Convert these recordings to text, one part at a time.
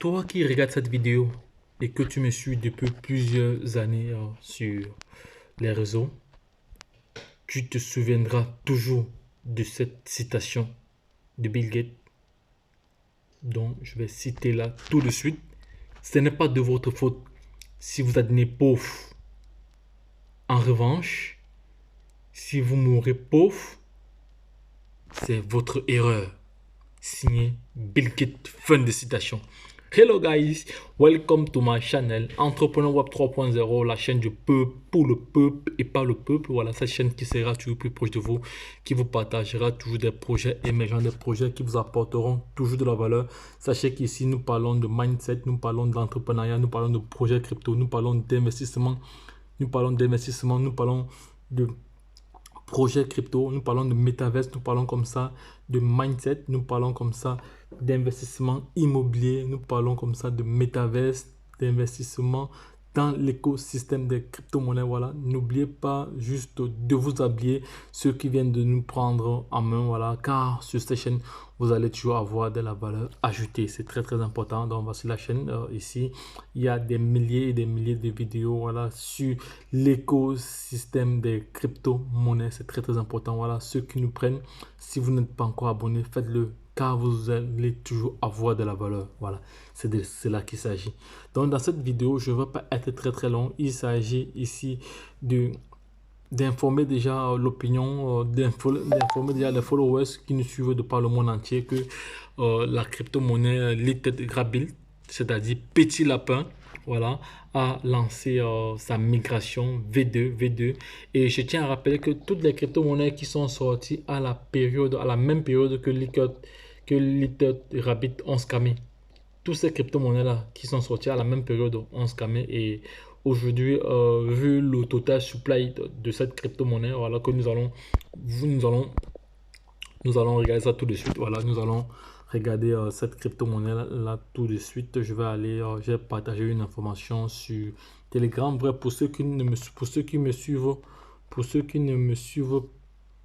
Toi qui regardes cette vidéo et que tu me suis depuis plusieurs années sur les réseaux, tu te souviendras toujours de cette citation de Bill Gates dont je vais citer là tout de suite. Ce n'est pas de votre faute si vous êtes né pauvre. En revanche, si vous mourrez pauvre, c'est votre erreur. Signé Bill Gates. Fin de citation. Hello guys, welcome to my channel Entrepreneur Web 3.0, la chaîne du peuple, pour le peuple et par le peuple. Voilà, cette chaîne qui sera toujours plus proche de vous, qui vous partagera toujours des projets émergents, des projets qui vous apporteront toujours de la valeur. Sachez qu'ici, nous parlons de mindset, nous parlons d'entrepreneuriat, nous parlons de projets crypto, nous parlons d'investissement, nous parlons de projet crypto, nous parlons de métaverse, nous parlons comme ça de mindset, nous parlons comme ça d'investissement immobilier, nous parlons comme ça de métaverse, d'investissement dans l'écosystème des crypto-monnaies. Voilà, n'oubliez pas juste de vous habiller, ceux qui viennent de nous prendre en main, voilà, car sur cette chaîne, vous allez toujours avoir de la valeur ajoutée. C'est très très important. Donc voici la chaîne. Ici, il y a des milliers et des milliers de vidéos, voilà, sur l'écosystème des crypto-monnaies. C'est très très important. Voilà, ceux qui nous prennent, si vous n'êtes pas encore abonné, faites-le, car vous allez toujours avoir de la valeur. Voilà, c'est là qu'il s'agit. Donc dans cette vidéo, je ne vais pas être très très long. Il s'agit ici d'informer déjà l'opinion, d'informer déjà les followers qui nous suivent de par le monde entier que la crypto-monnaie Little Rabbit, c'est-à-dire Petit Lapin, voilà, a lancé sa migration V2. Et je tiens à rappeler que toutes les crypto-monnaies qui sont sorties à la même période que Little Rabbit ont scamé. Tous ces crypto-monnaies-là qui sont sorties à la même période ont scamé. Et aujourd'hui, vu le total supply de cette crypto-monnaie, voilà que nous allons regarder ça tout de suite. Voilà, nous allons regarder cette crypto-monnaie là tout de suite. Je vais aller, j'ai partagé une information sur Telegram. Bref, pour ceux qui me suivent, pour ceux qui ne me suivent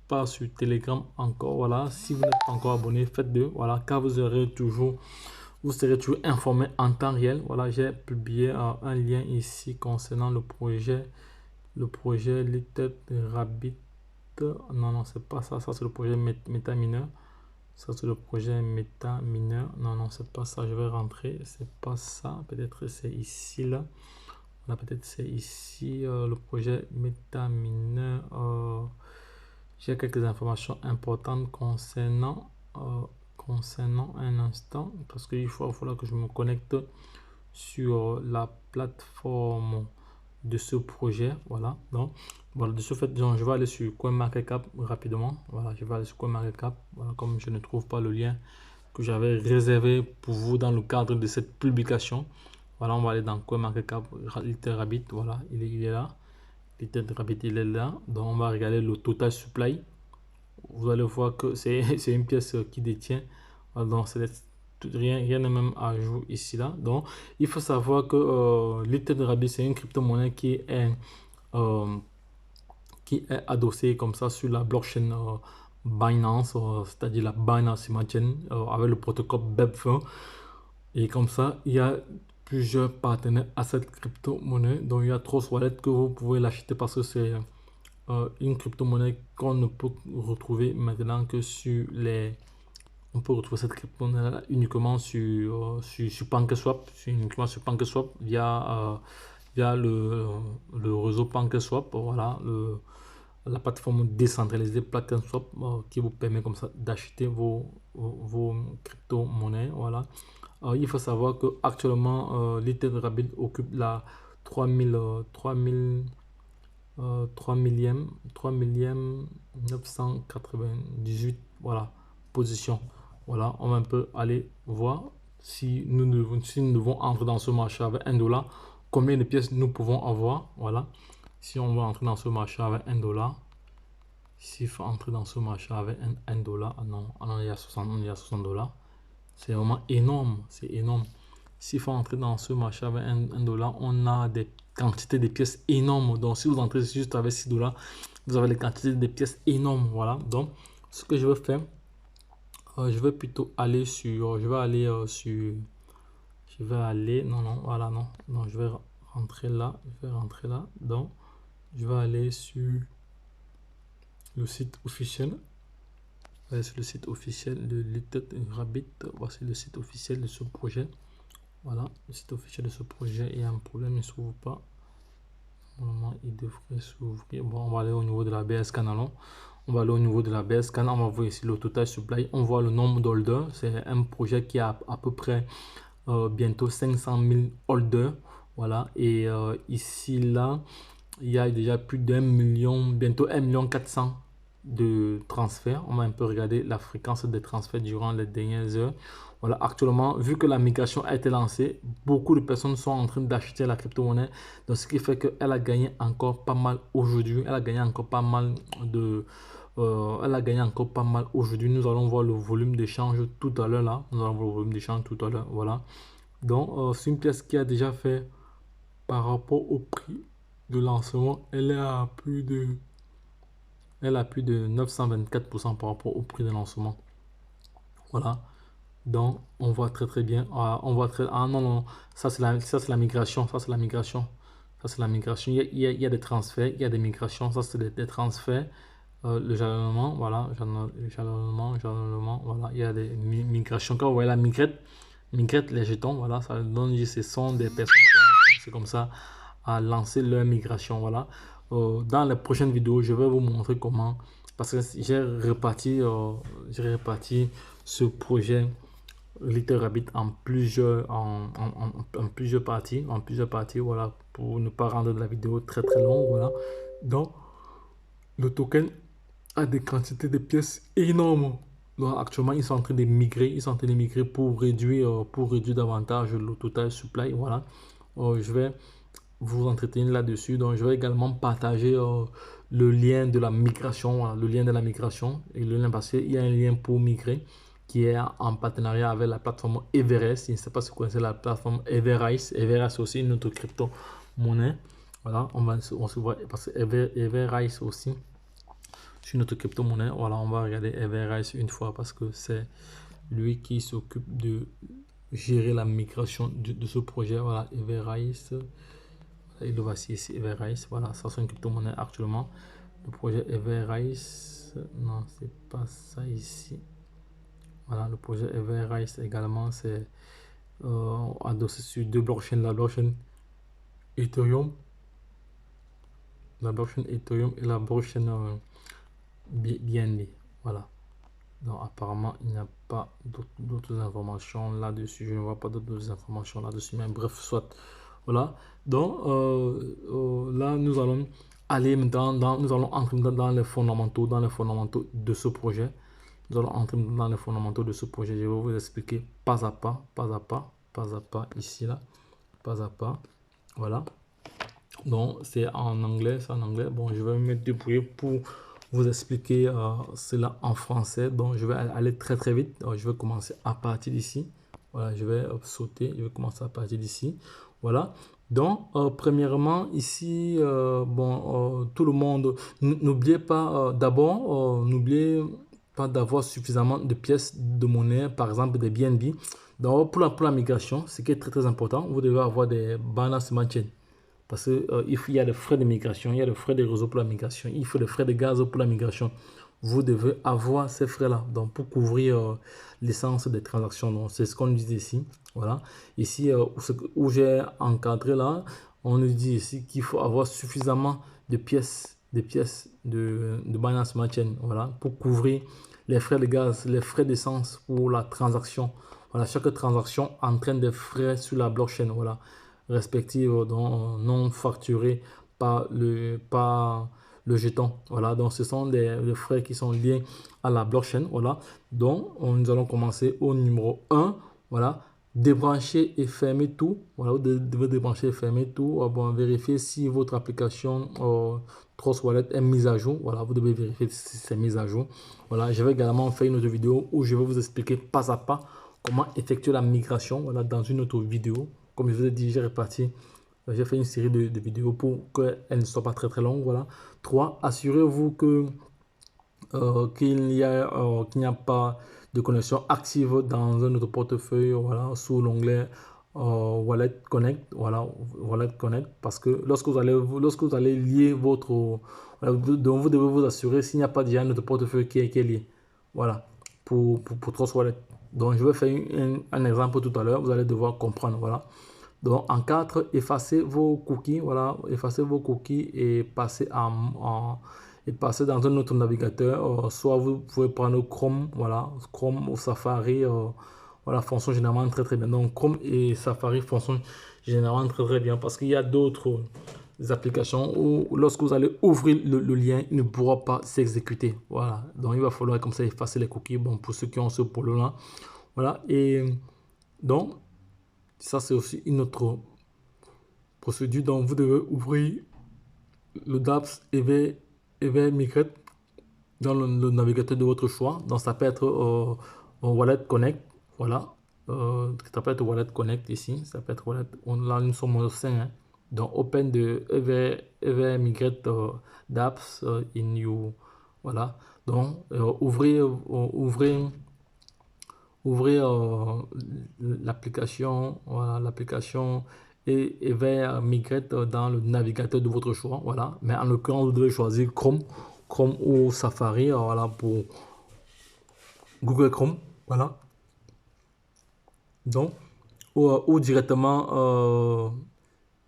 pas sur Telegram encore, voilà, si vous n'êtes pas encore abonné, faites-le, voilà, car vous serez toujours informé en temps réel. Voilà, j'ai publié un lien ici concernant le projet Little Rabbit. Non, non, c'est pas ça. Ça, c'est le projet MetaMiner. Ça, c'est le projet MetaMiner. Non, non, c'est pas ça. Je vais rentrer. C'est pas ça. Peut-être c'est ici, là. Là, peut-être c'est ici, le projet MetaMiner. J'ai quelques informations importantes concernant un instant, parce qu'il faudra que je me connecte sur la plateforme de ce projet. Voilà, donc voilà, de ce fait, donc, je vais aller sur CoinMarketCap rapidement. Voilà, je vais aller sur CoinMarketCap. Voilà, comme je ne trouve pas le lien que j'avais réservé pour vous dans le cadre de cette publication. Voilà, on va aller dans CoinMarketCap, Little Rabbit. Voilà, il est là. Little Rabbit, il est là. Donc on va regarder le total supply. Vous allez voir que c'est une pièce qui détient. Donc rien n'est même à jour ici là. Donc il faut savoir que Little Rabbit, c'est une crypto-monnaie qui est adossée comme ça sur la blockchain Binance, c'est-à-dire la Binance Smart Chain avec le protocole BEP20. Et comme ça, il y a plusieurs partenaires à cette crypto-monnaie. Donc il y a Trust Wallet que vous pouvez l'acheter parce que c'est une crypto-monnaie qu'on ne peut retrouver maintenant que sur les... On peut retrouver cette crypto-monnaie uniquement sur PancakeSwap, uniquement sur PancakeSwap via le réseau PancakeSwap, voilà, la plateforme décentralisée PancakeSwap qui vous permet comme ça d'acheter vos crypto-monnaies, voilà. Il faut savoir que actuellement Little Rabbit occupe la 3 millième 998, voilà, position. Voilà, on va un peu aller voir si nous devons entrer dans ce marché avec $1, combien de pièces nous pouvons avoir. Voilà, si on va entrer dans ce marché avec $1, s'il faut entrer dans ce marché avec $1, non, il y a 60 $. C'est vraiment énorme, c'est énorme. S'il faut entrer dans ce marché avec $1, on a des quantités de pièces énormes. Donc, si vous entrez juste avec $6, vous avez les quantités de pièces énormes. Voilà. Donc, ce que je vais faire, je vais plutôt aller sur, je je vais aller, non, voilà, non, je vais rentrer là, donc je vais aller sur le site officiel. Sur le site officiel de Little Rabbit. Voici le site officiel de ce projet. Voilà, le site officiel de ce projet. Il y a un problème, il ne s'ouvre pas. Normalement, il devrait s'ouvrir. Bon, on va aller au niveau de la BS Canalon. On va aller au niveau de la BS Can. On va voir ici le total supply. On voit le nombre d'holders. C'est un projet qui a à peu près bientôt 500 000 holders. Voilà, et ici, là, il y a déjà plus d'1 million, bientôt 1,4 million de transferts. On va un peu regarder la fréquence des transferts durant les dernières heures. Voilà, actuellement, vu que la migration a été lancée, beaucoup de personnes sont en train d'acheter la crypto-monnaie. Donc, ce qui fait qu'elle a gagné encore pas mal aujourd'hui. Elle a gagné encore pas mal aujourd'hui. Nous allons voir le volume d'échange tout à l'heure là. Nous allons voir le volume d'échange tout à l'heure. Voilà. Donc, c'est une pièce qui a déjà fait par rapport au prix de lancement. Elle a plus de 924% par rapport au prix de lancement. Voilà. Donc, on voit très bien. On voit très. Ah non, ça c'est la migration. Ça c'est la migration. Ça c'est la migration. Il y a des transferts, il y a des migrations. Ça c'est des transferts. Le jalonnement, voilà. Jalonnement, voilà. Il y a des migrations. Quand vous voyez la migrette, les jetons, voilà. Ça donne, ce sont des personnes qui ont comme ça à lancer leur migration, voilà. Dans les prochaines vidéos, je vais vous montrer comment, parce que j'ai réparti ce projet Little Rabbit en plusieurs parties, voilà, pour ne pas rendre la vidéo très longue, voilà. Donc, le token a des quantités de pièces énormes. Donc, actuellement, ils sont en train de migrer, pour réduire davantage le total supply, voilà. Je vais vous entretenir là-dessus. Donc, je vais également partager le lien de la migration, voilà, le lien de la migration et le lien parce qu'il y a un lien pour migrer qui est en partenariat avec la plateforme Everest. Je ne sais pas si vous connaissez la plateforme Everrise. Everest aussi une autre crypto-monnaie. Voilà, on se voit parce que Everrise aussi c'est une autre crypto-monnaie. Voilà, on va regarder Everrise une fois parce que c'est lui qui s'occupe de gérer la migration de ce projet. Voilà, Everrise. Et le voici ici, Everrise. Voilà, ça c'est une crypto-monnaie actuellement. Le projet Everrise, non, c'est pas ça ici. Voilà, le projet Everrise également, c'est adossé sur deux blockchains, la blockchain Ethereum, et la blockchain BNB. Voilà. Donc apparemment, il n'y a pas d'autres informations là-dessus. Je ne vois pas d'autres informations là-dessus. Mais bref, soit. Voilà. Donc là, nous allons aller nous allons entrer dans les fondamentaux, de ce projet. Nous allons entrer dans les fondamentaux de ce projet. Je vais vous expliquer pas à pas, ici, là, pas à pas. Voilà. Donc, c'est en anglais, Bon, je vais me débrouiller pour vous expliquer cela en français. Donc, je vais aller très vite. Donc, je vais commencer à partir d'ici. Voilà, je vais sauter. Je vais commencer à partir d'ici. Voilà. Donc, premièrement, ici, tout le monde, n'oubliez pas, n'oubliez pas d'avoir suffisamment de pièces de monnaie, par exemple des BNB. Donc, pour la migration, ce qui est très important, vous devez avoir des Binance Smart Chain. Parce qu'il y a des frais de migration, il y a des frais de réseau pour la migration, il faut des frais de gaz pour la migration. Vous devez avoir ces frais-là donc pour couvrir l'essence des transactions. Donc, c'est ce qu'on nous dit ici. Voilà. Ici, où j'ai encadré là, on nous dit ici qu'il faut avoir suffisamment de pièces de Binance Smart Chain, voilà, pour couvrir les frais de gaz, les frais d'essence pour la transaction. Voilà, chaque transaction entraîne des frais sur la blockchain, voilà, respectives donc non facturés par le jeton. Voilà, donc ce sont des frais qui sont liés à la blockchain. Voilà, donc nous allons commencer au numéro 1. Voilà, débrancher et fermer tout. Voilà, vous devez débrancher et fermer tout. Bon, vérifier si votre application Trust Wallet est mise à jour. Voilà, vous devez vérifier si c'est mise à jour. Voilà, je vais également faire une autre vidéo où je vais vous expliquer pas à pas comment effectuer la migration. Voilà, dans une autre vidéo. Comme je vous ai dit, j'ai fait une série de vidéos pour qu'elles ne soient pas très longues. Voilà. 3. Assurez-vous que qu'il n'y a pas de connexion active dans un autre portefeuille, voilà, sous l'onglet Wallet Connect, voilà, Wallet Connect, parce que lorsque vous allez lier votre, voilà, donc vous devez vous assurer s'il n'y a pas déjà un autre portefeuille qui est lié, voilà, pour Trust Wallet. Donc, je vais faire un exemple tout à l'heure, vous allez devoir comprendre, voilà. Donc, en 4, effacez vos cookies, voilà, effacez vos cookies et passez dans un autre navigateur. Soit vous pouvez prendre Chrome, voilà, Chrome ou Safari, voilà, fonctionne généralement très très bien. Donc, Chrome et Safari fonctionnent généralement très très bien parce qu'il y a d'autres applications où lorsque vous allez ouvrir le lien, il ne pourra pas s'exécuter. Voilà, donc il va falloir comme ça effacer les cookies. Bon, pour ceux qui ont ce problème-là, voilà, et donc ça c'est aussi une autre procédure. Donc, vous devez ouvrir le dApps et migrer dans le navigateur de votre choix. Donc, ça peut être Wallet Connect. Voilà. Ça peut être Wallet Connect ici. Ça peut être Wallet. Là, nous sommes au sein. Hein. Donc, open de EV Migrate dApps in you. Voilà. Donc, ouvrez l'application, voilà, l'application et vers Migrate dans le navigateur de votre choix, voilà. Mais en l'occurrence, vous devez choisir Chrome ou Safari, voilà, pour Google Chrome, voilà. Donc, ou directement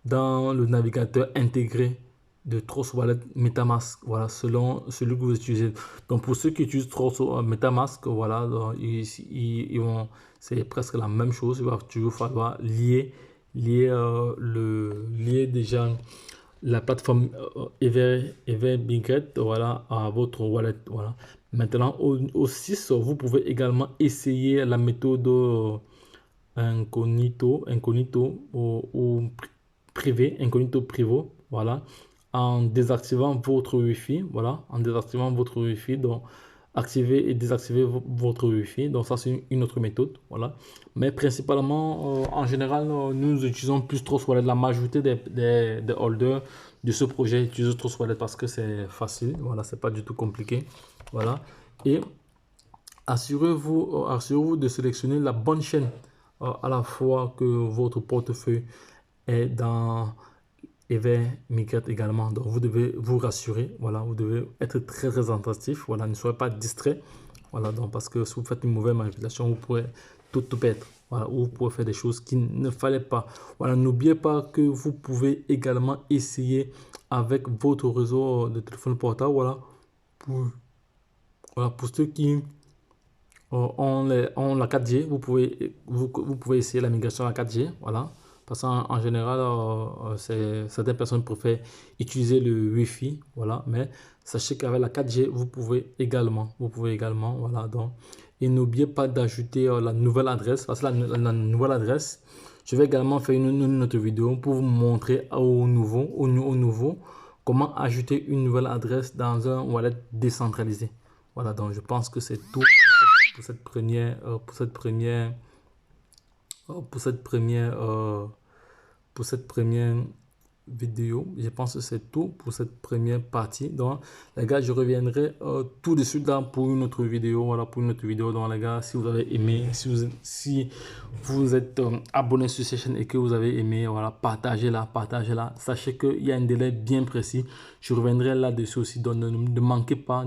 dans le navigateur intégré de Trust Wallet MetaMask, voilà, selon celui que vous utilisez. Donc, pour ceux qui utilisent Trust MetaMask, voilà, ils vont, c'est presque la même chose. Il va toujours falloir lier déjà la plateforme Everbigret, voilà, à votre wallet, voilà. Maintenant, au 6, vous pouvez également essayer la méthode incognito ou privé, incognito privé, voilà, en désactivant votre Wi-Fi, voilà, en désactivant votre Wi-Fi, donc activer et désactiver votre Wi-Fi, donc ça c'est une autre méthode, voilà, mais principalement, en général, nous utilisons plus Trustwallet, la majorité des holders de ce projet utilisent Trustwallet parce que c'est facile, voilà, c'est pas du tout compliqué, voilà, et assurez-vous de sélectionner la bonne chaîne à la fois que votre portefeuille est dans Evermigrate également. Donc, vous devez vous rassurer. Voilà, vous devez être très, très attentif. Voilà, ne soyez pas distrait. Voilà, donc, parce que si vous faites une mauvaise manipulation, vous pourrez tout perdre. Voilà, ou vous pouvez faire des choses qu'il ne fallait pas. Voilà, n'oubliez pas que vous pouvez également essayer avec votre réseau de téléphone portable. Voilà, pour ceux qui on la 4G, vous pouvez essayer la migration à la 4G, voilà. Parce qu'en général, certaines personnes préfèrent utiliser le Wi-Fi, voilà. Mais sachez qu'avec la 4G, vous pouvez également, voilà. Donc, et n'oubliez pas d'ajouter la nouvelle adresse, parce que la nouvelle adresse, je vais également faire une autre vidéo pour vous montrer au nouveau comment ajouter une nouvelle adresse dans un wallet décentralisé. Voilà, donc je pense que c'est tout pour cette première, pour cette première vidéo. Je pense que c'est tout pour cette première partie. Donc, les gars, je reviendrai tout de suite là pour une autre vidéo. Voilà, pour une autre vidéo. Donc, les gars, si vous avez aimé, si vous êtes abonné sur cette chaîne et que vous avez aimé, voilà, partagez-la. Sachez qu'il y a un délai bien précis. Je reviendrai là-dessus aussi. Donc, ne manquez pas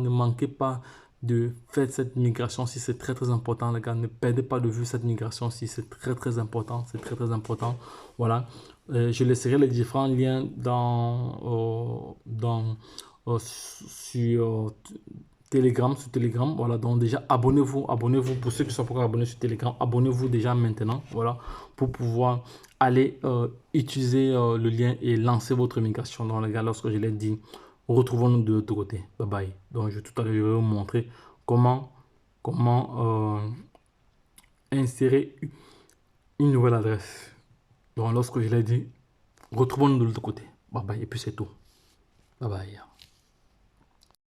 de faire cette migration si c'est très très important, les gars. Ne perdez pas de vue cette migration si c'est très très important. C'est très très important. Voilà. Je laisserai les différents liens sur Telegram. Voilà. Donc déjà abonnez-vous pour ceux qui sont pas encore abonnés sur Telegram. Abonnez-vous déjà maintenant. Voilà. Pour pouvoir aller utiliser le lien et lancer votre migration. Donc les gars, lorsque je l'ai dit, retrouvons-nous de l'autre côté. Bye bye. Donc tout à l'heure, je vais vous montrer comment insérer une nouvelle adresse. Donc lorsque je l'ai dit, retrouvons-nous de l'autre côté. Bye bye. Et puis c'est tout. Bye bye.